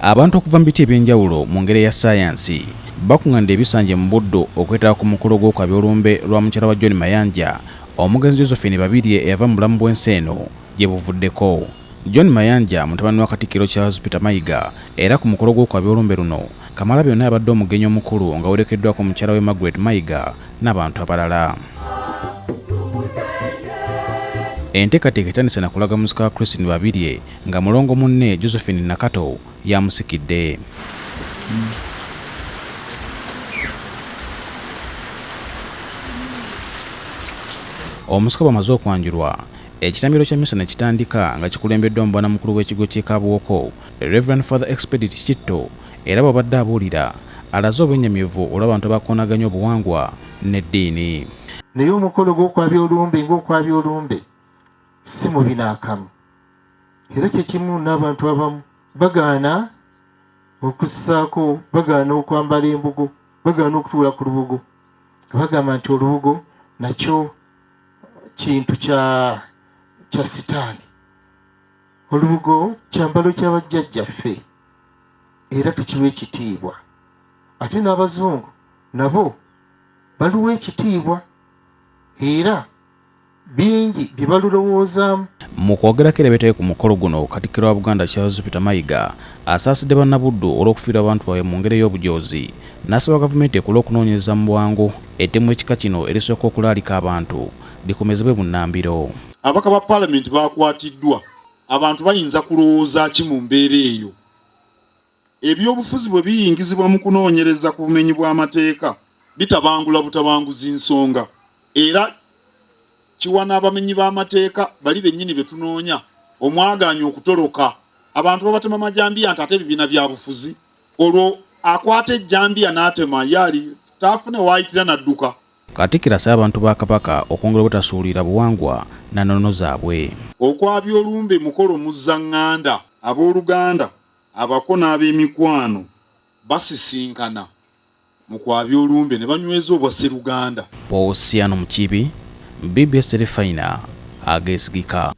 Abantu okuva mu biti ebyenjawulo mu ngeri ya sayansi bakuŋŋaanidde ebisanje mu Buddo okwetaba ku mukolo gw'okwabyolumbe lwa mukyala wa John Mayanja, omugenzi Josephine Babirye eyava mu bulamu bw'ensi eno gye buvuddeko. John Mayanja mutabani wa Katikkiro Charles Peter Mayiga, era ku mukolo gw'okwabyolumbe luno Kamalabyonna yabadde omugenyi omukulu nga werekeddwako mukyala we Margaret Mayiga n'abantu abalala. Enteekateeka etandise na kulaga muzika wa Christine Babirye nga mulongo munne Josephine Nakato yamusikidde. Omusika bamaze okwanjulwa, ekitambiro kya misa ne kitandika nga kikulembeddwa mu bwana mukulu w'ekigo ky'e Kabuwoko, Reverend Father Expedit Kitto, era bw'abadde abuulira alaze obwennyamivu olw'abantu abakoonaganya obuwangwa n'eddiini. Naye omukolo gw'okwabyolumbe ng'okwabyolumbe si mubi n'akamu, era kyekimu n'abantu abamu bagaana okussaako, bagaana okwambala embugo, bagaana okutuula ku lubugo, bagamba nti olubugo nakyo kintu kya sitaani. Olubugo kyambalo ky'abajjajjaffe era tukiwa ekitiibwa, ate n'abazungu nabo baluwa ekitiibwa era bingi bye balulowoozaamu. Mu kwogerako erebetayo ku mukolo guno, Katikkiro wa Buganda Charles Peter Mayiga asaasidde bannabuddu olw'okufiira abantu baabwe mu ngeri y'obujoozi, n'asaba gavumenti ekola okunoonyereza mu bwangu ettemu ekika kino erisooka okulaalika abantu likomezebwe mu nnambiro. Ababaka ba Paalamenti baakwatiddwa, abantu bayinza kulowooza ki mu mbeera eyo? Ebyobufuzi bwe biyingizibwa mu kunoonyereza ku bumenyi bw'amateeka bitabangula butabanguzi nsonga, era kiwa n'abamenyi b'amateeka bali bennyini be tunoonya omwagaanya okutoloka. Abantu babatema amajambiya nti ate ebibiina bya bufuzi, olwo akwata ejjambiya n'atema yali taafune waayitira n'adduka. Katikkiro asaba abantu ba Kabaka okwongera obutasuulira buwangwa na nnono zaabwe. Okwabyolumbe mukolo muzzaŋŋanda, abooluganda abako n'ab'emikwano basisinkana mu kwabyolumbe ne banyweza obwa Sseruganda. Osiano Mukibi, BBSKATI, Ageesigika.